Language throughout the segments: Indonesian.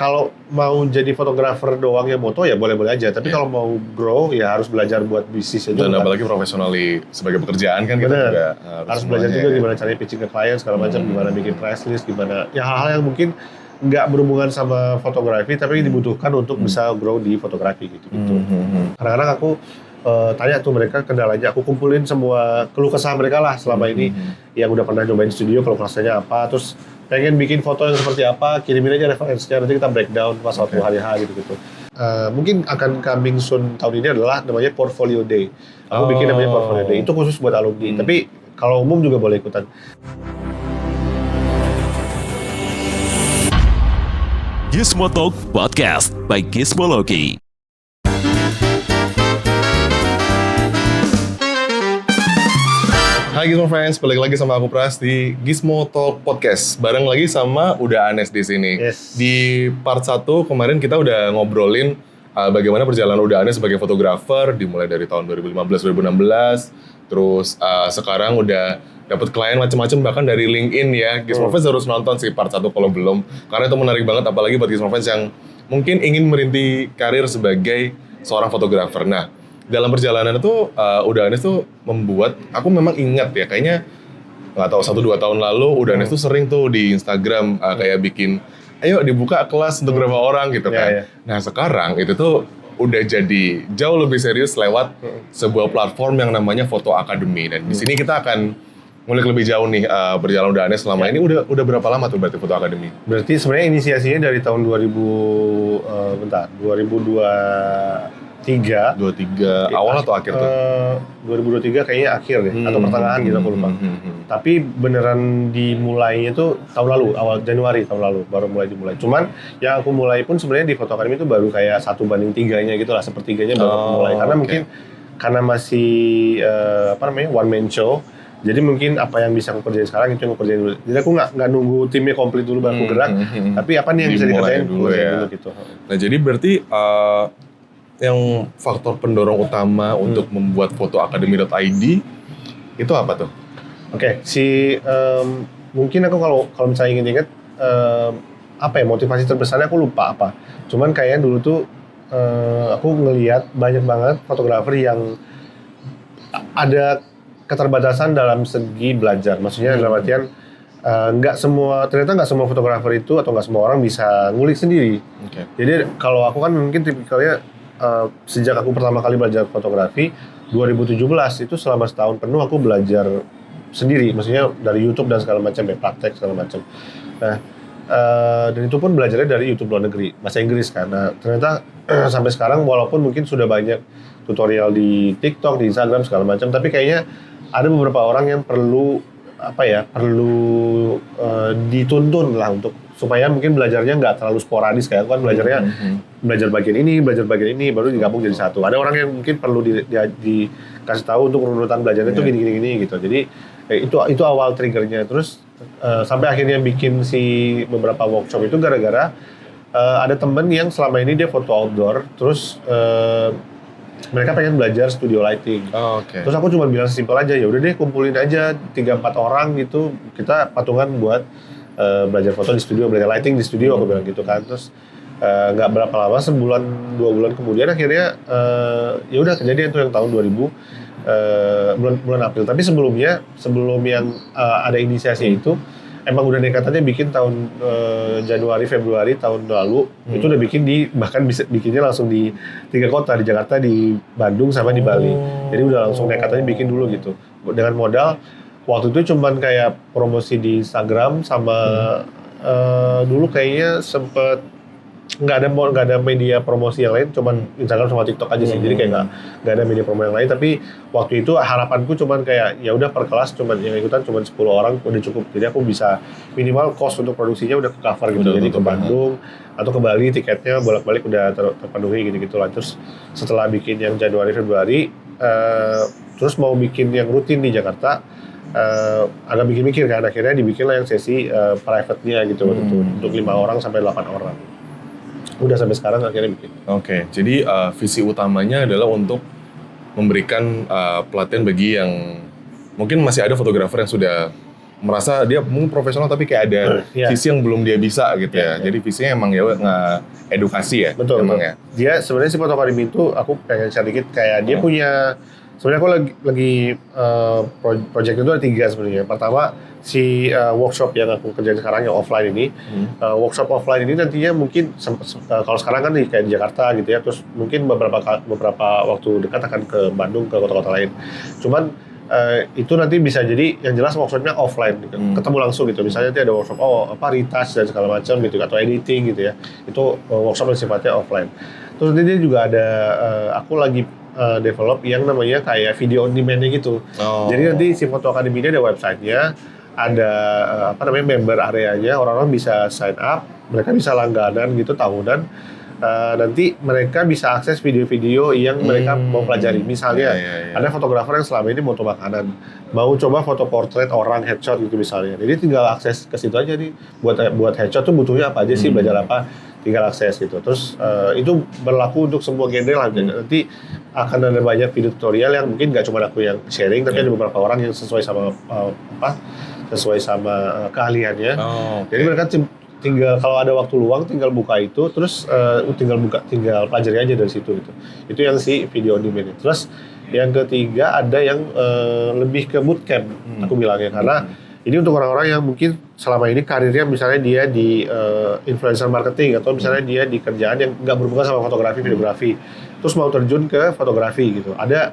Kalau mau jadi fotografer doang yang moto ya boleh-boleh aja. Tapi kalau mau grow ya harus belajar buat bisnis juga. Dan apalagi profesionally sebagai pekerjaan kan kita juga harus belajar juga gimana caranya pitching ke klien segala macam, gimana bikin price list, gimana ya hal-hal yang mungkin nggak berhubungan sama fotografi tapi dibutuhkan untuk bisa grow di fotografi gitu. Kadang-kadang aku tanya tuh mereka kendalanya, aku kumpulin semua keluh kesah mereka lah selama ini yang udah pernah nyobain studio, keluh kesahnya apa, terus pengen bikin foto yang seperti apa, kirimin aja referensinya, nanti kita breakdown pas waktu hari H gitu. Mungkin akan coming soon tahun ini adalah namanya Portfolio Day. Aku bikin namanya Portfolio Day, itu khusus buat alumni. Tapi kalau umum juga boleh ikutan. Gizmo Talk Podcast by Gizmology. Hai Gizmo Friends, balik lagi sama aku Pras di Gizmo Talk Podcast. Bareng lagi sama Uda Anes di sini. Yes. Di part 1 kemarin kita udah ngobrolin bagaimana perjalanan Uda Anes sebagai fotografer, dimulai dari tahun 2015-2016. Terus sekarang udah dapat klien macam-macam bahkan dari LinkedIn ya. Gizmo Friends harus nonton sih part 1 kalau belum. Karena itu menarik banget apalagi buat Gizmo Friends yang mungkin ingin merintis karir sebagai seorang fotografer. Nah, dalam perjalanan itu Uda Anes tuh membuat, aku memang ingat ya kayaknya nggak tahu 1-2 tahun lalu Uda Anes tuh sering tuh di Instagram kayak bikin ayo dibuka kelas untuk beberapa orang gitu kan. Nah sekarang itu tuh udah jadi jauh lebih serius lewat sebuah platform yang namanya Foto Academy, dan di sini kita akan ngulik lebih jauh nih perjalanan Uda Anes selama ini udah berapa lama tuh berarti Foto Academy? Berarti sebenarnya inisiasinya dari tahun 2023 awal atau akhir tuh? 2023 kayaknya akhir deh, atau pertengahan gitu aku lupa. Tapi beneran dimulainya tuh tahun lalu, awal Januari tahun lalu baru dimulai. Cuman yang aku mulai pun sebenarnya di Foto Academy itu baru kayak 1/3 gitu lah, sepertiganya baru aku mulai. Karena mungkin karena masih one man show. Jadi mungkin apa yang bisa aku kerjain sekarang itu yang aku kerjain dulu. Jadi aku nggak nunggu timnya komplit dulu baru aku gerak. Tapi apa nih yang bisa dikerjain dulu ya. Gitu. Nah jadi berarti yang faktor pendorong utama untuk membuat fotoacademy.id itu apa tuh? Oke, mungkin aku kalau misalnya inget-inget apa ya motivasi terbesarnya aku lupa apa. Cuman kayaknya dulu tuh aku ngelihat banyak banget fotografer yang ada keterbatasan dalam segi belajar. Maksudnya dalam artian ternyata nggak semua fotografer itu atau nggak semua orang bisa ngulik sendiri. Jadi kalau aku kan mungkin tipikalnya sejak aku pertama kali belajar fotografi 2017 itu selama setahun penuh aku belajar sendiri, maksudnya dari YouTube dan segala macam, praktek segala macam. Nah, dan itu pun belajarnya dari YouTube luar negeri, bahasa Inggris kan. Nah, ternyata sampai sekarang walaupun mungkin sudah banyak tutorial di TikTok, di Instagram segala macam, tapi kayaknya ada beberapa orang yang perlu dituntun lah untuk supaya mungkin belajarnya nggak terlalu sporadis kayak aku kan belajarnya belajar bagian ini baru digabung jadi satu. Ada orang yang mungkin perlu dikasih tahu untuk urutan belajarnya itu gini gitu. Jadi itu awal triggernya. Terus sampai akhirnya bikin beberapa workshop itu gara-gara ada temen yang selama ini dia foto outdoor, terus mereka pengen belajar studio lighting. Terus aku cuma bilang simpel aja, ya udah deh kumpulin aja 3-4 orang gitu, kita patungan buat belajar foto di studio, belajar lighting di studio, aku bilang gitu kan. Terus nggak berapa lama, 1-2 bulan kemudian akhirnya ya udah kejadian tuh yang tahun 2000 bulan April. Tapi sebelum yang ada inisiasi itu emang udah nekatannya bikin tahun Januari Februari tahun lalu itu udah bahkan bisa bikinnya langsung di 3 kota, di Jakarta, di Bandung sama di Bali. Jadi udah langsung nekatannya bikin dulu gitu dengan modal waktu itu cuman kayak promosi di Instagram sama dulu kayaknya sempet nggak ada media promosi yang lain, cuman Instagram sama TikTok aja sih. Jadi kayak nggak ada media promosi yang lain. Tapi waktu itu harapanku cuman kayak ya udah per kelas cuman yang ikutan cuman 10 orang udah cukup. Jadi aku bisa minimal cost untuk produksinya udah ke cover gitu. Jadi ke Bandung atau ke Bali tiketnya bolak-balik udah terpenuhi gitu lah. Terus setelah bikin yang Januari Februari terus mau bikin yang rutin di Jakarta, agak mikir-mikir kan, akhirnya dibikinlah yang sesi private-nya gitu untuk 5 orang sampai 8 orang. Udah sampai sekarang akhirnya bikin. Jadi visi utamanya adalah untuk memberikan pelatihan bagi yang mungkin masih ada fotografer yang sudah merasa dia mungkin profesional tapi kayak ada sisi yang belum dia bisa gitu ya. Jadi visinya emang ya edukasi ya. Betul. Emang ya. Dia sebenarnya si Foto Academy itu aku pengen share dikit kayak dia punya sebenarnya aku lagi project itu ada 3 sebenarnya. Pertama si workshop yang aku kerjain sekarang yang offline ini. Workshop offline ini nantinya mungkin kalau sekarang kan kayak di Jakarta gitu ya. Terus mungkin beberapa waktu dekat akan ke Bandung, ke kota-kota lain. Cuman itu nanti bisa jadi yang jelas workshopnya offline gitu. Ketemu langsung gitu. Misalnya nanti ada workshop retouch dan segala macam gitu atau editing gitu ya. Itu workshop yang sifatnya offline. Terus nanti dia juga ada aku lagi develop yang namanya kayak video on demand-nya gitu. Jadi nanti si Foto Academy ini ada website-nya, ada member areanya, orang-orang bisa sign up, mereka bisa langganan gitu tahunan. Nanti mereka bisa akses video-video yang mereka mau pelajari. Misalnya ada fotografer yang selama ini foto makanan, mau coba foto portrait orang headshot gitu misalnya. Jadi tinggal akses ke situ aja nih. Buat headshot tuh butuhnya apa aja sih, belajar apa, tinggal akses gitu. Terus itu berlaku untuk semua genre lah. Nanti akan ada banyak video tutorial yang mungkin nggak cuma aku yang sharing, tapi ada beberapa orang yang sesuai sama keahliannya. Jadi mereka tinggal kalau ada waktu luang tinggal buka itu, terus tinggal pelajari aja dari situ gitu. Itu yang si video on demand. Terus yang ketiga ada yang lebih ke bootcamp aku bilangnya, karena ini untuk orang-orang yang mungkin selama ini karirnya misalnya dia di influencer marketing atau misalnya dia di kerjaan yang nggak berhubungan sama fotografi, videografi, terus mau terjun ke fotografi gitu. Ada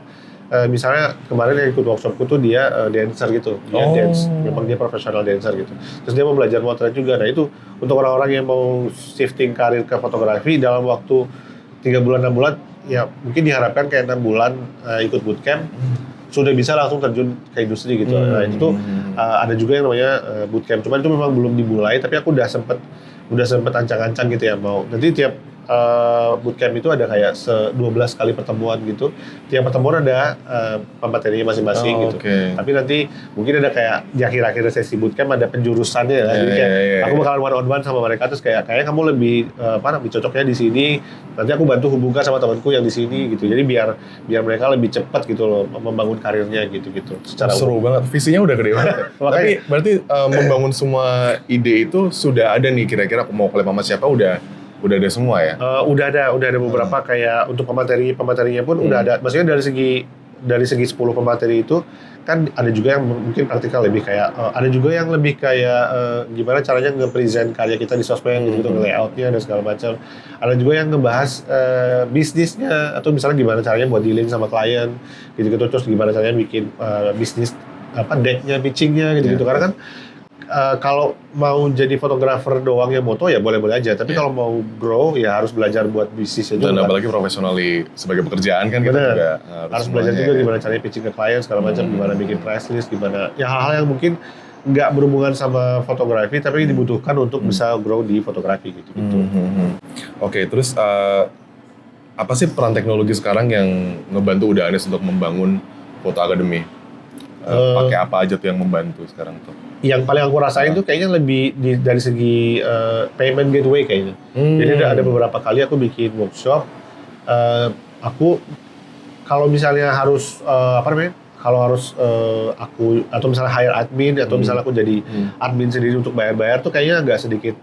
misalnya kemarin yang ikut workshopku tuh dia dancer gitu, dia dance, memang dia profesional dancer gitu. Terus dia mau belajar motret juga. Nah itu untuk orang-orang yang mau shifting karir ke fotografi dalam waktu 3 bulan 6 bulan, ya mungkin diharapkan kayak 6 bulan ikut bootcamp sudah bisa langsung terjun ke industri gitu. Nah itu ada juga yang namanya bootcamp. Cuman itu memang belum dimulai, tapi aku udah sempet ancang-ancang gitu ya mau. Nanti tiap bootcamp itu ada kayak 12 kali pertemuan gitu. Tiap pertemuan ada pematerinya masing-masing gitu. Tapi nanti mungkin ada kayak di akhir-akhir sesi bootcamp ada penjurusannya lah. Jadi kayak aku bakalan one-on-one sama mereka, terus kayak kamu lebih cocoknya di sini. Nanti aku bantu hubungkan sama temanku yang di sini gitu. Jadi biar mereka lebih cepat gitu loh membangun karirnya gitu. Secara seru banget. Visinya udah gede banget. Tapi berarti membangun semua ide itu sudah ada nih, kira-kira aku mau collab sama siapa udah ada semua ya? Udah ada beberapa kayak untuk pematerinya pun udah ada. Maksudnya dari segi 10 pemateri itu kan ada juga yang mungkin praktikal lebih kayak ada juga yang lebih kayak gimana caranya nge-present karya kita di sosmed gitu, layoutnya dan segala macam. Ada juga yang ngebahas bisnisnya atau misalnya gimana caranya buat dealing sama klien gitu, terus gimana caranya bikin bisnis decknya, pitchingnya gitu. Karena kan kalau mau jadi fotografer doang yang moto ya boleh-boleh aja, tapi kalau mau grow ya harus belajar buat bisnisnya juga. Dan apalagi profesionally sebagai pekerjaan kan kita juga harus belajar juga gimana caranya pitching ke klien segala macam, gimana bikin price list, gimana ya hal-hal yang mungkin nggak berhubungan sama fotografi tapi dibutuhkan untuk bisa grow di fotografi gitu. Oke, terus apa sih peran teknologi sekarang yang ngebantu Uda Anis untuk membangun Foto Academy? Pakai apa aja tuh yang membantu sekarang tuh? Yang paling aku rasain tuh kayaknya lebih dari segi payment gateway kayaknya. Jadi ada beberapa kali aku bikin workshop, aku kalau misalnya harus aku atau misalnya hire admin atau misalnya aku jadi admin sendiri untuk bayar-bayar tuh kayaknya agak sedikit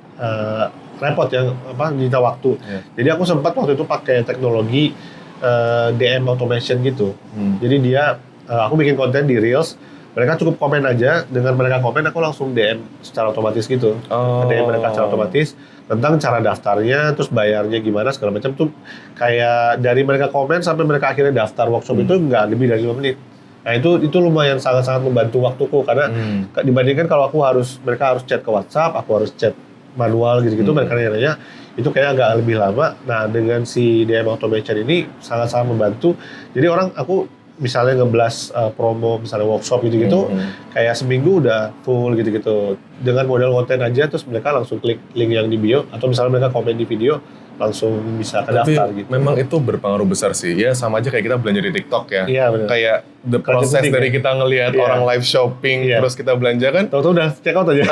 repot ya, nyita waktu. Jadi aku sempat waktu itu pakai teknologi DM automation gitu. Jadi aku bikin konten di Reels. Mereka cukup komen aja, dengan mereka komen aku langsung DM secara otomatis gitu. DM mereka secara otomatis tentang cara daftarnya, terus bayarnya gimana segala macam tuh kayak dari mereka komen sampai mereka akhirnya daftar workshop itu nggak lebih dari 5 menit. Nah itu lumayan sangat-sangat membantu waktuku karena dibandingkan kalau mereka harus chat ke WhatsApp, aku harus chat manual gitu-gitu, mereka nanya itu kayak agak lebih lama. Nah dengan si DM automation ini sangat-sangat membantu. Jadi aku misalnya nge-blast promo, misalnya workshop gitu-gitu, kayak seminggu udah full gitu-gitu. Dengan modal konten aja, terus mereka langsung klik link yang di bio, atau misalnya mereka komen di video, langsung bisa terdaftar gitu. Memang itu berpengaruh besar sih. Ya sama aja kayak kita belanja di TikTok ya. Iya benar. Kayak the process dari kita ngelihat orang live shopping, terus kita belanja kan. Tahu-tahu udah check out aja.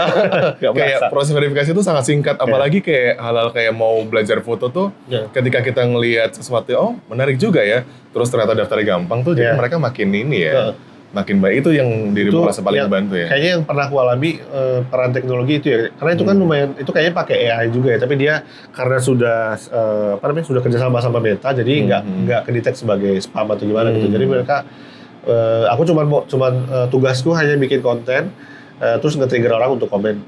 Kayak proses verifikasi itu sangat singkat. Apalagi kayak hal-hal kayak mau belajar foto tuh, ketika kita ngelihat sesuatu, oh menarik juga ya. Terus ternyata daftarnya gampang tuh, jadi mereka makin ini ya. makin baik. Itu yang dirimu merasa paling yang membantu ya? Kayaknya yang pernah aku alami peran teknologi itu ya, karena itu kan lumayan, itu kayaknya pakai AI juga ya, tapi dia karena sudah sudah kerjasama sama Meta, jadi nggak kedetek sebagai spam atau gimana gitu. Jadi mereka aku cuman tugasku hanya bikin konten, terus nge-trigger orang untuk komen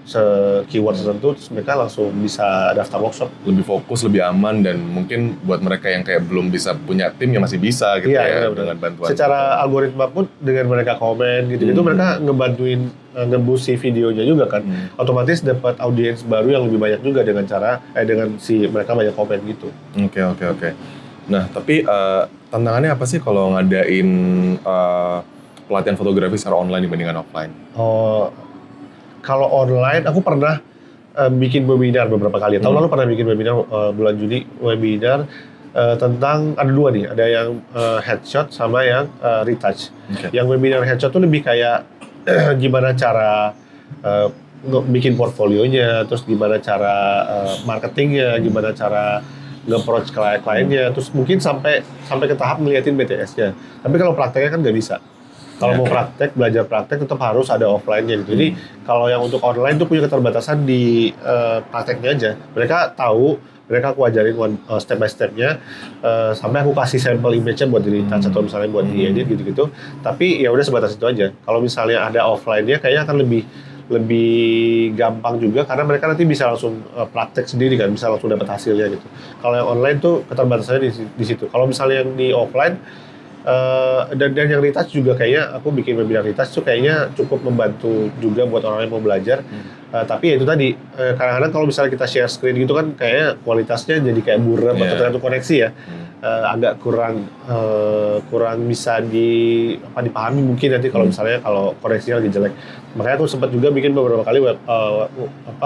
keyword tertentu, terus mereka langsung bisa daftar workshop. Lebih fokus, lebih aman, dan mungkin buat mereka yang kayak belum bisa punya tim ya masih bisa gitu ya, dengan bantuan. Secara algoritma pun dengan mereka komen gitu-gitu, mereka ngebantuin nge-boost si videonya juga kan. Otomatis dapat audiens baru yang lebih banyak juga dengan cara dengan si mereka banyak komen gitu. Oke. Nah, tapi tantangannya apa sih kalau ngadain pelatihan fotografi secara online dibandingkan offline? Kalau online, aku pernah bikin webinar beberapa kali. Tahun lalu pernah bikin webinar bulan Juni, webinar tentang, ada dua nih, ada yang headshot sama yang retouch. Yang webinar headshot tuh lebih kayak gimana cara bikin portfolionya, terus gimana cara marketingnya, gimana cara nge-approach kliennya, terus mungkin sampai ke tahap ngeliatin BTS-nya. Tapi kalau prakteknya kan nggak bisa. Kalau mau belajar praktek tetap harus ada offline-nya gitu. Jadi kalau yang untuk online tuh punya keterbatasan di prakteknya aja. Mereka tahu, mereka aku ajarin step by step-nya, sampai aku kasih sampel image-nya buat di-retouch atau misalnya buat di-edit gitu-gitu. Tapi ya udah sebatas itu aja. Kalau misalnya ada offline-nya kayaknya akan lebih gampang juga, karena mereka nanti bisa langsung praktek sendiri kan, bisa langsung dapat hasilnya gitu. Kalau yang online tuh keterbatasannya di situ. Kalau misalnya yang di offline, dan yang retouch juga kayaknya aku bikin webinar retouch tuh kayaknya cukup membantu juga buat orang yang mau belajar. Tapi ya itu tadi, kadang-kadang kalau misalnya kita share screen gitu kan kayaknya kualitasnya jadi kayak buram atau tergantung koneksi ya. Agak kurang bisa dipahami mungkin nanti kalau misalnya kalau koneksinya lagi jelek. Makanya aku sempat juga bikin beberapa kali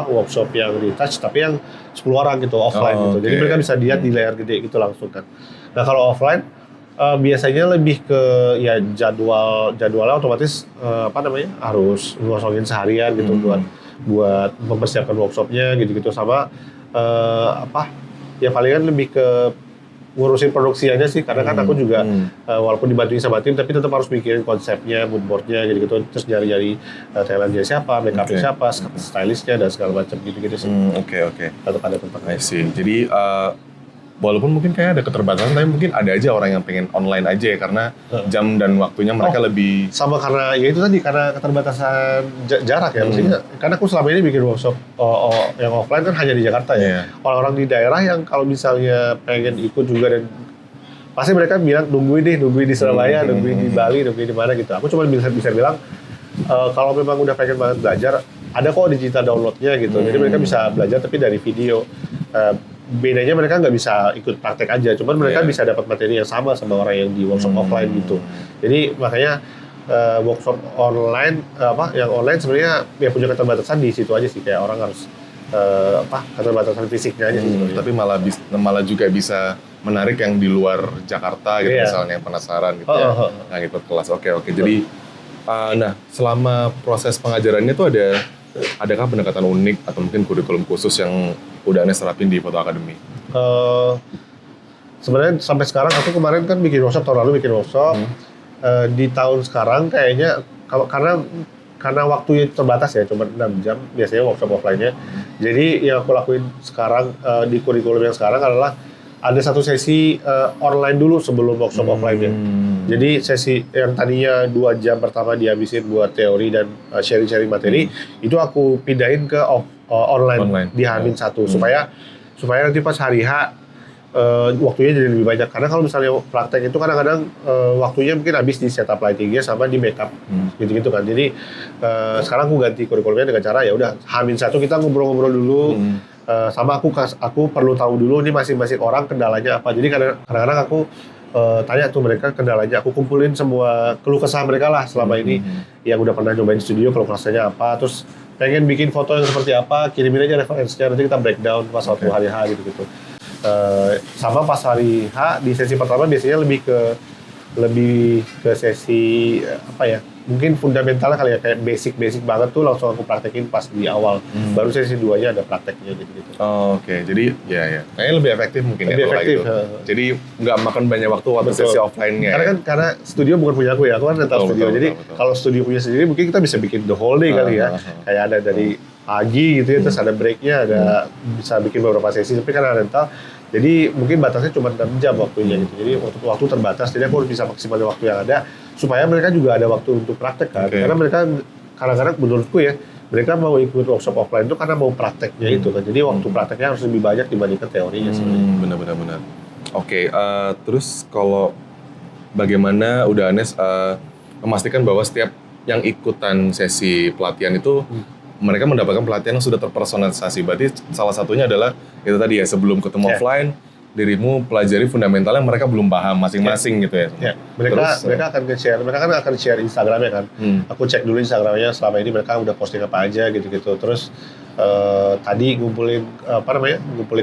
workshop yang retouch tapi yang 10 orang gitu offline gitu. Jadi mereka bisa lihat di layar gede gitu langsung kan. Nah kalau offline biasanya lebih ke ya jadwalnya otomatis harus ngosongin seharian gitu buat mempersiapkan workshopnya gitu sama ya palingan lebih ke ngurusin produksi aja sih, karena kan aku juga walaupun dibantuin sama tim tapi tetap harus mikirin konsepnya, mood boardnya gitu terus nyari talentnya siapa, makeupnya siapa, stylistnya dan segala macam gitu sih. Oke. Tetap ada tempat. I see. Jadi walaupun mungkin kayak ada keterbatasan, tapi mungkin ada aja orang yang pengen online aja ya, karena jam dan waktunya mereka lebih... Sama karena, ya itu tadi, karena keterbatasan jarak ya, maksudnya, karena aku selama ini bikin workshop yang offline kan hanya di Jakarta ya. Orang-orang di daerah yang kalau misalnya pengen ikut juga dan pasti mereka bilang nungguin di Surabaya, nungguin di Bali, nungguin di mana gitu. Aku cuma bisa bilang, kalau memang udah pengen banget belajar, ada kok digital downloadnya gitu, jadi mereka bisa belajar tapi dari video. Bedanya mereka nggak bisa ikut praktek aja, cuman mereka bisa dapat materi yang sama orang yang di workshop offline gitu. Jadi makanya workshop online yang online sebenarnya ya punya keterbatasan di situ aja sih, kayak orang harus keterbatasan fisiknya aja sih. Tapi malah juga bisa menarik yang di luar Jakarta gitu misalnya yang penasaran gitu nah ikut kelas. Oke. Jadi nah selama proses pengajarannya tuh adakah pendekatan unik atau mungkin kurikulum khusus yang udah Anes terapin di Photo Academy? Sebenarnya sampai sekarang, aku kemarin kan bikin workshop, tahun lalu bikin workshop. Di tahun sekarang kayaknya karena waktunya terbatas ya, cuma 6 jam biasanya workshop offline-nya. Jadi yang aku lakuin sekarang di kurikulum yang sekarang adalah ada satu sesi online dulu sebelum workshop offline-nya. Jadi sesi yang tadinya 2 jam pertama dihabisin buat teori dan sharing-sharing materi, itu aku pindahin ke online di H-1 supaya nanti pas hari H waktunya jadi lebih banyak. Karena kalau misalnya praktek itu kadang-kadang waktunya mungkin habis di setup lightingnya sama di makeup gitu kan. Jadi sekarang aku ganti kurikulumnya dengan cara ya udah H-1 kita ngobrol-ngobrol dulu. Sama aku perlu tahu dulu nih masing-masing orang kendalanya apa. Jadi kadang-kadang aku tanya tuh mereka kendalanya, aku kumpulin semua keluh kesah mereka lah selama ini yang udah pernah nyobain studio, keluh kesahnya apa, terus pengen bikin foto yang seperti apa, kirimin aja referensinya, nanti kita breakdown pas waktu hari H gitu. Sama pas hari H di sesi pertama biasanya lebih ke sesi mungkin fundamentalnya kali ya, kayak basic banget tuh langsung aku praktekin pas di awal. Baru sesi 2-nya ada prakteknya gitu-gitu. Oke, jadi ya. Kayaknya lebih efektif mungkin Lebih kalau efektif, gitu. Jadi nggak makan banyak waktu Betul. sesi offline-nya. Karena studio bukan punya aku ya, aku kan rental studio. Betul, Jadi betul. kalau studio punya sendiri mungkin kita bisa bikin the whole day kali ya. Kayak ada dari pagi gitu ya, terus ada break-nya, ada bisa bikin beberapa sesi. Tapi karena rental, jadi mungkin batasnya cuma 6 jam waktunya gitu. Jadi waktu terbatas, jadi aku harus bisa maksimalin waktu yang ada supaya mereka juga ada waktu untuk praktek kan. Karena mereka kadang-kadang menurutku ya, mereka mau ikut workshop offline itu karena mau prakteknya itu kan. Jadi waktu prakteknya harus lebih banyak dibandingkan teorinya sebenarnya. Benar. Oke, terus kalau bagaimana udah Anes memastikan bahwa setiap yang ikutan sesi pelatihan itu mereka mendapatkan pelatihan yang sudah terpersonalisasi. Berarti salah satunya adalah itu tadi ya, sebelum ketemu offline, dirimu pelajari fundamental yang mereka belum paham masing-masing gitu ya. Ya, mereka akan share Instagramnya kan. Aku cek dulu Instagramnya selama ini mereka udah posting apa aja gitu-gitu. Terus tadi ngumpulin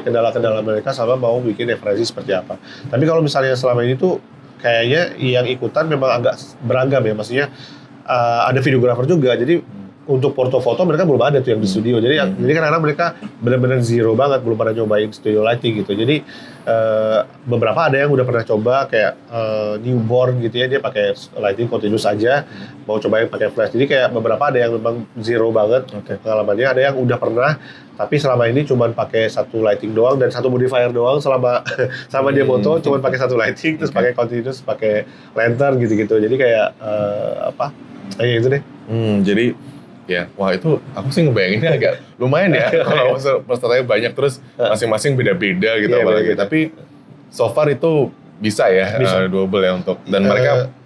kendala-kendala mereka sama mau bikin referensi seperti apa. Tapi kalau misalnya selama ini tuh kayaknya yang ikutan memang agak beragam ya, maksudnya ada videografer juga. Jadi untuk foto-foto mereka belum ada tuh yang di studio. Jadi kadang-kadang mereka benar-benar zero banget, belum pernah nyobain studio lighting gitu. Jadi beberapa ada yang udah pernah coba kayak newborn gitu ya, dia pakai lighting continuous aja, mau cobain pakai flash. Jadi kayak beberapa ada yang memang zero banget pengalamannya, ada yang udah pernah tapi selama ini cuma pakai satu lighting doang dan satu modifier doang selama dia foto, cuma pakai satu lighting terus pakai continuous, pakai lantern gitu-gitu. Jadi kayak kayak gitu deh. Jadi ya, wah itu aku sih ngebayanginnya agak lumayan ya kalau pesertanya banyak terus masing-masing beda-beda gitu apalagi. Tapi so far itu bisa ya, double ya untuk dan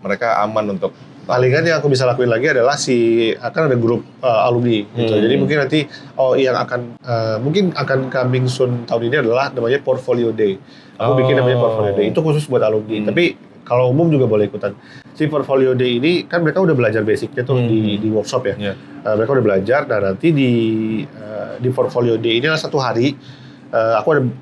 mereka aman untuk palingan yang aku bisa lakuin lagi adalah akan ada grup alumni gitu. Jadi mungkin nanti yang akan coming soon tahun ini adalah namanya Portfolio Day. Aku bikin namanya Portfolio Day. Itu khusus buat alumni. Tapi kalau umum juga boleh ikutan. Si Portfolio Day ini kan mereka udah belajar basicnya tuh di workshop ya. Mereka udah belajar. Nah nanti di Portfolio Day ini adalah satu hari.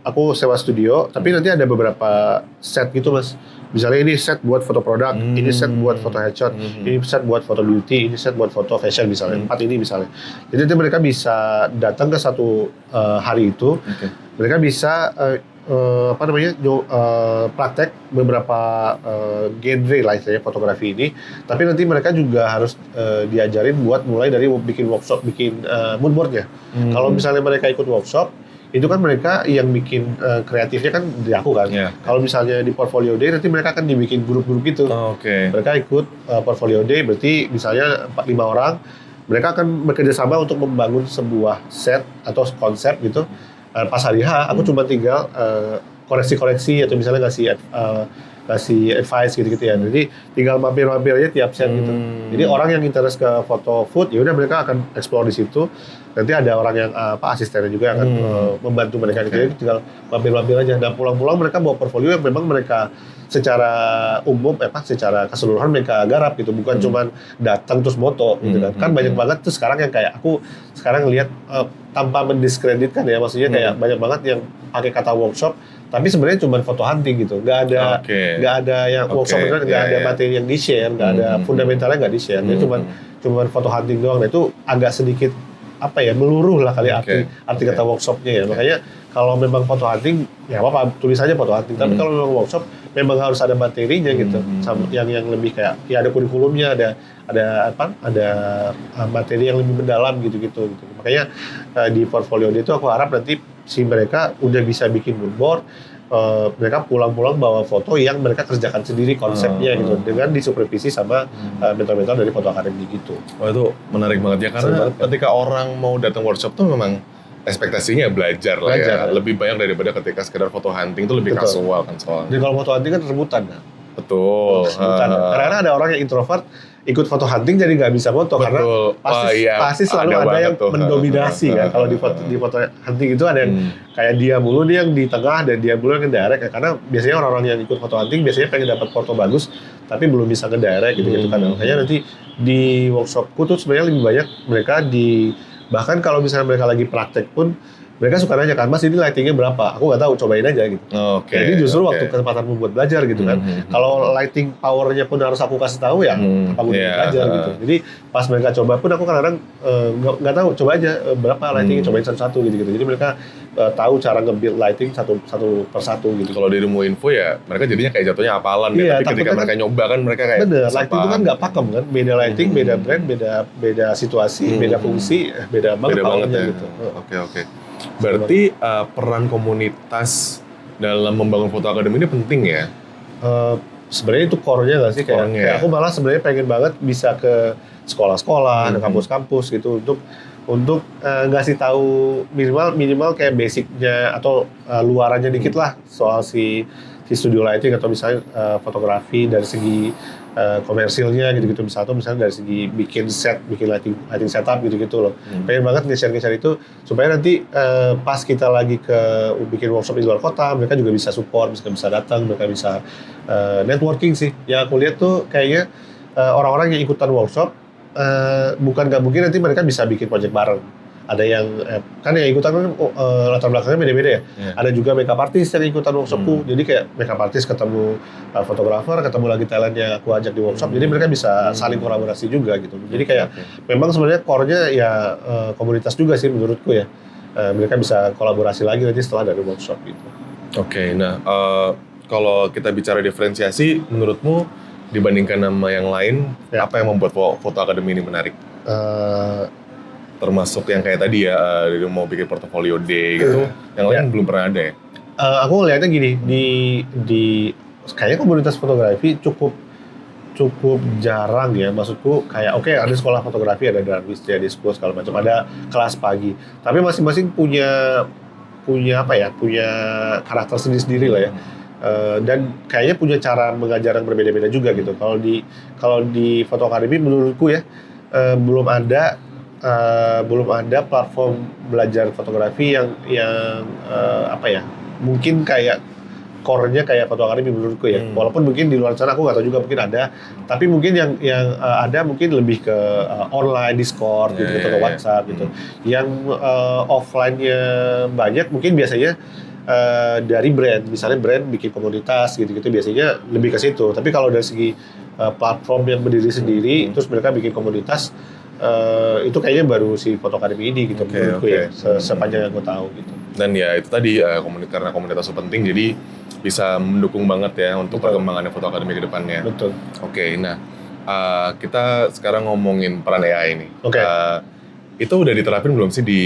Aku sewa studio. Tapi nanti ada beberapa set gitu mas. Misalnya ini set buat foto produk, ini set buat foto headshot, ini set buat foto beauty, ini set buat foto fashion misalnya. 4 ini misalnya. Jadi nanti mereka bisa datang ke satu hari itu. Mereka bisa praktek beberapa genre lah istilahnya fotografi ini, tapi nanti mereka juga harus diajarin buat mulai dari bikin workshop, bikin mood boardnya. Kalau misalnya mereka ikut workshop, itu kan mereka yang bikin kreatifnya kan di aku kan. Kalau misalnya di Portfolio Day nanti mereka akan dibikin grup-grup gitu. Mereka ikut Portfolio Day, berarti misalnya 4-5 orang, mereka akan bekerja sama untuk membangun sebuah set atau konsep gitu. Pas hari H, aku cuma tinggal koreksi-koreksi atau misalnya ngasih advice gitu-gitu ya. Jadi tinggal mampir-mampir aja tiap set gitu. Jadi orang yang interest ke foto food, ya udah mereka akan explore di situ. Nanti ada orang yang asistennya juga akan membantu mereka. Jadi tinggal mampir-mampir aja. Dan pulang-pulang mereka bawa portfolio yang memang mereka secara umum, secara keseluruhan mereka garap gitu. Bukan cuma datang terus moto gitu kan. Kan banyak banget tuh sekarang yang kayak aku sekarang lihat tanpa mendiskreditkan ya, maksudnya kayak banyak banget yang pakai kata workshop, tapi sebenarnya cuma foto hunting gitu, nggak ada yang workshop beneran, nggak ada materi yang di share, nggak ada fundamentalnya nggak di share, dia cuma foto hunting doang. Nah itu agak sedikit meluruh lah kali arti kata workshopnya ya. Makanya kalau memang foto hunting ya apa tulis aja foto hunting, tapi kalau memang workshop memang harus ada materinya gitu, yang lebih kayak ya ada kurikulumnya, ada materi yang lebih mendalam gitu. Makanya di portfolio itu aku harap nanti si mereka udah bisa bikin mood board, mereka pulang-pulang bawa foto yang mereka kerjakan sendiri konsepnya gitu, dengan disupervisi sama mentor-mentor dari foto akademi gitu. Wah itu menarik banget ya, karena ketika orang mau datang workshop tuh memang ekspektasinya belajar lah ya. Lebih banyak daripada ketika sekedar foto hunting itu lebih kasual kan soalnya. Dan kalau foto hunting kan rebutan kan. Betul. Karena ada orang yang introvert ikut foto hunting jadi nggak bisa foto. Karena pasti selalu ada yang mendominasi kan. Kalau di foto hunting itu ada yang kayak dia mulu nih yang di tengah dan dia mulu yang ngedirect ya. Karena biasanya orang-orang yang ikut foto hunting biasanya pengen dapat foto bagus tapi belum bisa ngedirect gitu kan. Makanya nanti di workshopku tuh sebenarnya lebih banyak mereka bahkan kalau misalnya mereka lagi praktek pun mereka suka nanya kan, Mas ini lightingnya berapa? Aku nggak tahu, cobain aja gitu. Oke. Jadi justru oke. waktu kesempatanmu buat belajar gitu kan. Kalau lighting powernya pun harus aku kasih tahu ya, apa gue iya, belajar gitu. Jadi pas mereka coba pun aku kadang-kadang nggak tahu, coba aja berapa lightingnya, cobain satu-satu gitu. Jadi mereka tahu cara nge-build lighting satu persatu gitu. Kalau dirimu info ya mereka jadinya kayak jatuhnya hafalan Iya, ya. Tapi ketika takutnya mereka kan- nyoba kan mereka kayak Bener, bisa lighting itu kan paham. nggak pakem kan, beda lighting, beda brand, beda situasi, beda fungsi, beda banget Beda banget powernya ya. gitu. Oke. Berarti peran komunitas dalam membangun foto akademi ini penting ya? Sebenarnya itu core-nya nggak sih, kayak Core-nya. aku malah sebenarnya pengen banget bisa ke sekolah-sekolah, ke kampus-kampus gitu untuk ngasih tahu minimal kayak basicnya atau luarannya dikit lah soal si studio lighting atau misalnya fotografi dari segi komersilnya gitu-gitu misalnya dari segi bikin lighting setup gitu-gitu loh. Pengen banget nge-share itu supaya nanti pas kita lagi bikin workshop di luar kota, mereka juga bisa support, bisa datang, mereka bisa networking sih. Yang aku lihat tuh kayaknya orang-orang yang ikutan workshop bukan nggak mungkin nanti mereka bisa bikin project bareng. Ada yang kan yang ikutan kan latar belakangnya beda-beda ya. Iya. Ada juga makeup artist yang ikutan workshopku. Jadi kayak makeup artist ketemu fotografer, ketemu lagi talent yang aku ajak di workshop. Jadi mereka bisa saling kolaborasi juga gitu. Jadi kayak memang sebenarnya core-nya ya komunitas juga sih menurutku ya. Mereka bisa kolaborasi lagi nanti setelah dari workshop gitu. Oke, nah kalau kita bicara diferensiasi, menurutmu dibandingkan nama yang lain, Ya. apa yang membuat foto akademi ini menarik? Eh, Termasuk yang kayak tadi ya, dari mau bikin portofolio day gitu, yang lain belum pernah ada ya? aku ngelihatnya gini, di kayaknya komunitas fotografi cukup jarang ya, maksudku kayak oke, ada sekolah fotografi, ada Darwis, ada Disco segala macam, ada kelas pagi, tapi masing-masing punya karakter sendiri lah ya. Dan kayaknya punya cara mengajar yang berbeda-beda juga gitu. Kalau di Foto Academy menurutku ya belum ada platform belajar fotografi yang mungkin kayak core-nya kayak Foto Academy menurutku ya. Walaupun mungkin di luar sana aku nggak tahu juga, mungkin ada, tapi mungkin yang ada mungkin lebih ke online, Discord gitu, ke WhatsApp gitu. Yang offline-nya banyak mungkin biasanya dari brand, misalnya brand bikin komunitas gitu-gitu, biasanya lebih ke situ. Tapi kalau dari segi platform yang berdiri sendiri, terus mereka bikin komunitas, itu kayaknya baru si Foto Academy ini gitu menurutku ya, sepanjang yang gue tahu gitu. Dan ya itu tadi karena komunitas itu penting, jadi bisa mendukung banget ya untuk perkembangannya Foto Academy ke depannya. Betul. Oke, nah kita sekarang ngomongin peran AI nih. Oke. Itu udah diterapin belum sih di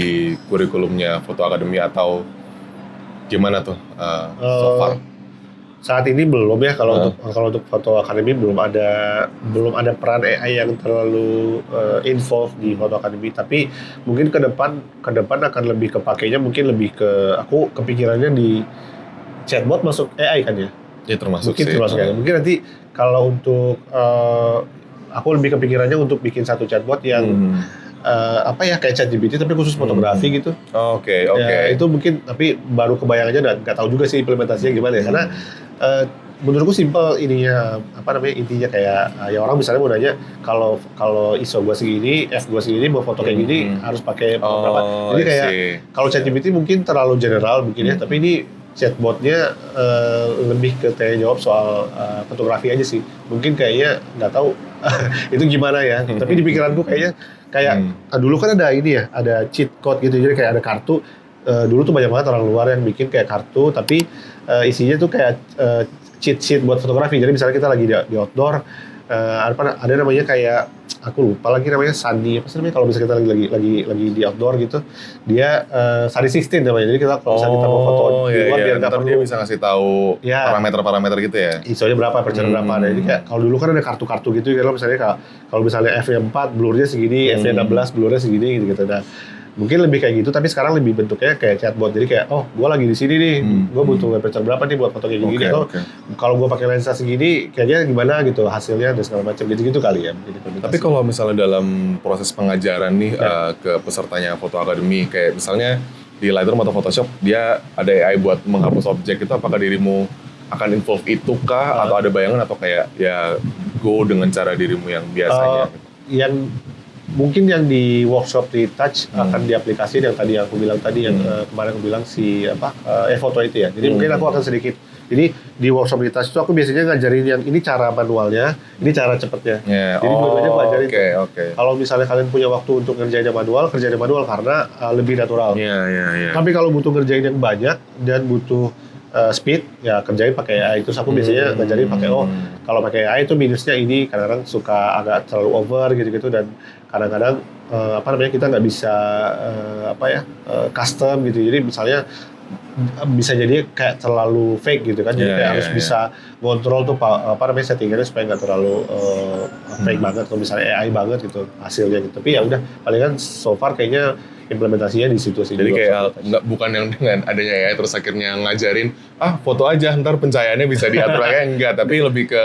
kurikulumnya Foto Academy atau gimana tuh so far? Saat ini belum ya, kalau untuk Foto Academy belum ada peran AI yang terlalu involved di Foto Academy, tapi mungkin ke depan akan lebih kepakainya, mungkin lebih ke aku kepikirannya di chatbot masuk AI kan ya. Ya termasuk Mungkin sih. termasuk AI. Mungkin nanti kalau untuk aku lebih kepikirannya untuk bikin satu chatbot yang kayak ChatGPT tapi khusus fotografi gitu. Oke. Ya, itu mungkin, tapi baru kebayang aja, dan nggak tahu juga sih implementasinya gimana ya. Karena menurutku simple intinya kayak ya orang misalnya mau nanya, kalau ISO gua segini, F gua segini, mau foto kayak gini harus pakai berapa. Jadi kayak kalau ChatGPT mungkin terlalu general mungkin ya, tapi ini chatbotnya lebih ke tanya jawab soal fotografi aja sih. Mungkin kayaknya nggak tahu itu gimana ya. Tapi di pikiranku kayak dulu kan ada ini ya, ada cheat code gitu, jadi kayak ada kartu. Dulu tuh banyak banget orang luar yang bikin kayak kartu, tapi isinya tuh kayak cheat sheet buat fotografi. Jadi misalnya kita lagi di outdoor, ada namanya kayak, aku lupa lagi namanya, Sunny apa sih namanya, kalau misalnya kita lagi di outdoor gitu, dia Sunny 16 namanya. Jadi kita kalau misalnya kita mau foto di luar, biar nggak perlu dia bisa ngasih tahu parameter-parameter gitu ya. ISO-nya berapa, aperture berapa. Jadi kayak kalau dulu kan ada kartu-kartu gitu, kalau misalnya kalau misalnya F-nya 4, blurnya segini, F-nya 16, blurnya segini gitu. Nah, mungkin lebih kayak gitu, tapi sekarang lebih bentuknya kayak chatbot. Jadi kayak, gue lagi di sini nih, gue butuh aperture berapa nih buat foto kayak gini, atau kalau gue pakai lensa segini, kayaknya gimana gitu hasilnya dan segala macam gitu kali ya. Tapi kalau misalnya dalam proses pengajaran nih ke pesertanya Foto Academy, kayak misalnya di Lightroom atau Photoshop, dia ada AI buat menghapus objek itu, apakah dirimu akan involve itu kah, atau ada bayangan, atau kayak ya go dengan cara dirimu yang biasanya? mungkin yang di workshop di Touch akan diaplikasikan yang tadi aku bilang tadi yang kemarin aku bilang si foto itu ya. Jadi mungkin aku akan sedikit. Jadi di workshop di Touch itu aku biasanya ngajarin yang ini cara manualnya, ini cara cepetnya. Jadi dua-duanya aku ajarin. Kalau misalnya kalian punya waktu untuk ngerjain manual, kerjain manual karena lebih natural. Tapi kalau butuh ngerjain yang banyak dan butuh speed, ya kerjain pakai AI. Terus aku biasanya ngajarin pakai kalau pakai AI itu minusnya ini kadang-kadang suka agak terlalu over gitu-gitu dan kadang-kadang kita nggak bisa custom gitu. Jadi misalnya bisa jadi kayak terlalu fake gitu kan. Jadi kayak harus bisa ngontrol tuh settingannya supaya nggak terlalu fake banget atau misalnya AI banget gitu hasilnya gitu. Tapi ya udah palingan so far kayaknya implementasinya di situ sih. Jadi kayak bukan yang dengan adanya AI terus akhirnya ngajarin foto aja ntar pencahayaannya bisa diatur aja enggak, tapi lebih ke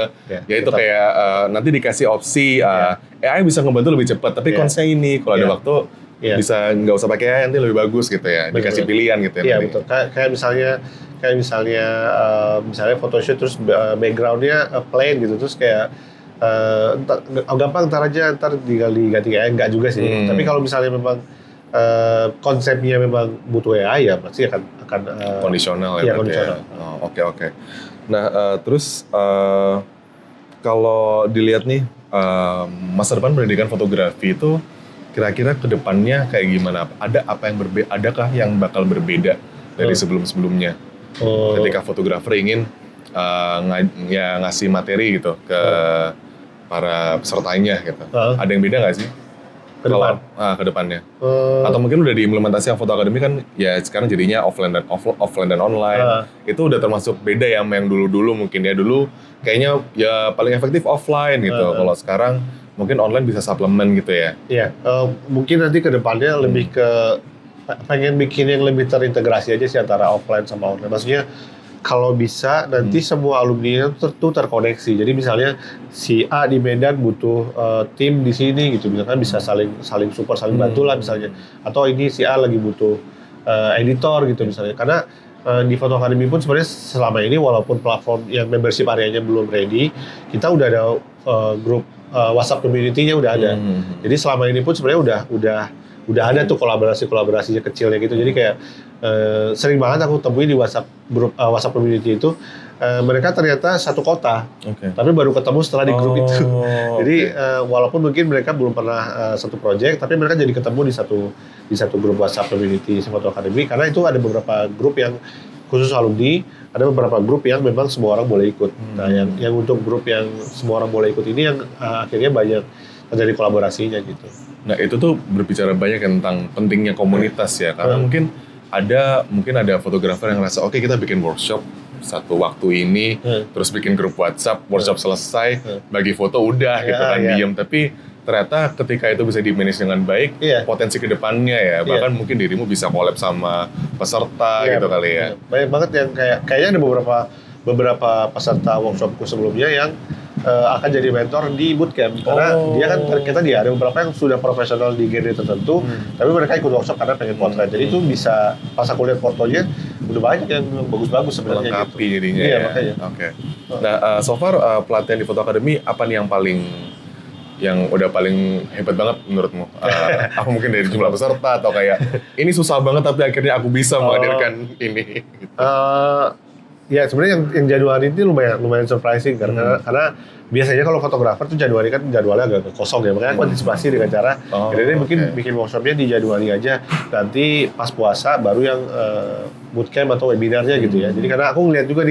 itu kayak nanti dikasih opsi AI bisa ngebantu lebih cepat, tapi konsepnya ini kalau ada waktu bisa nggak usah pakai AI nanti lebih bagus gitu ya. Dikasih pilihan gitu ya. Iya betul. Kayak misalnya photoshoot terus backgroundnya plain gitu terus kayak gampang ntar diganti AI enggak juga sih. Tapi kalau misalnya memang konsepnya memang butuh AI ya pasti akan kondisional ya. Kondisional. Oke. Nah terus kalau dilihat nih masa depan pendidikan fotografi itu kira-kira kedepannya kayak gimana? Adakah yang bakal berbeda dari sebelum-sebelumnya? Ketika fotografer ingin ngasih materi gitu ke para pesertanya gitu. Ada yang beda nggak sih? Ke depannya. Atau mungkin udah diimplementasi yang Foto Academy kan ya sekarang jadinya offline dan online. Itu udah termasuk beda ya sama yang dulu-dulu mungkin ya. Dulu kayaknya ya paling efektif offline gitu. Kalau sekarang mungkin online bisa suplemen gitu ya. Iya, mungkin nanti ke depannya lebih ke pengen bikin yang lebih terintegrasi aja sih antara offline sama online. Maksudnya kalau bisa nanti semua alumni itu terkoneksi. Jadi misalnya si A di Medan butuh tim di sini gitu, misalkan bisa saling support, saling bantu lah misalnya. Atau ini si A lagi butuh editor gitu misalnya. Karena di Foto Academy pun sebenarnya selama ini walaupun platform yang membership areanya belum ready, kita udah ada grup WhatsApp community-nya udah ada. Jadi selama ini pun sebenarnya udah ada tuh kolaborasinya kecilnya gitu. Jadi kayak sering banget aku temui di grup WhatsApp community itu mereka ternyata satu kota, tapi baru ketemu setelah di grup itu. Jadi walaupun mungkin mereka belum pernah satu project, tapi mereka jadi ketemu di satu grup WhatsApp community Foto Academy karena itu ada beberapa grup yang khusus alumni, ada beberapa grup yang memang semua orang boleh ikut. Nah, yang untuk grup yang semua orang boleh ikut ini yang akhirnya banyak terjadi kolaborasinya gitu. Nah itu tuh berbicara banyak tentang pentingnya komunitas ya, karena mungkin ada fotografer yang ngerasa oke, kita bikin workshop satu waktu ini, terus bikin grup WhatsApp, workshop selesai, bagi foto udah gitu kan diem, tapi ternyata ketika itu bisa di-manage dengan baik, potensi kedepannya ya, bahkan mungkin dirimu bisa collab sama peserta gitu kali ya. Banyak banget yang kayaknya ada beberapa peserta workshopku sebelumnya yang akan jadi mentor di bootcamp karena dia kan ada beberapa yang sudah profesional di genre tertentu, tapi mereka ikut workshop karena pengen potret. Jadi itu bisa pas aku lihat fotonya udah banyak yang bagus-bagus sebenarnya. Melengkapi gitu. Jadinya ya. Makanya. Oke. Nah so far pelatihan di Foto Academy apa nih yang udah paling hebat banget menurutmu? Apa mungkin dari jumlah peserta atau kayak ini susah banget tapi akhirnya aku bisa menghadirkan ini? Ya sebenarnya yang Januari ini lumayan surprising karena biasanya kalau fotografer tuh Januari kan jadwalnya agak kosong ya, makanya aku antisipasi dengan cara jadi mungkin bikin workshopnya di Januari aja, nanti pas puasa baru yang bootcamp atau webinarnya gitu ya. Jadi karena aku ngeliat juga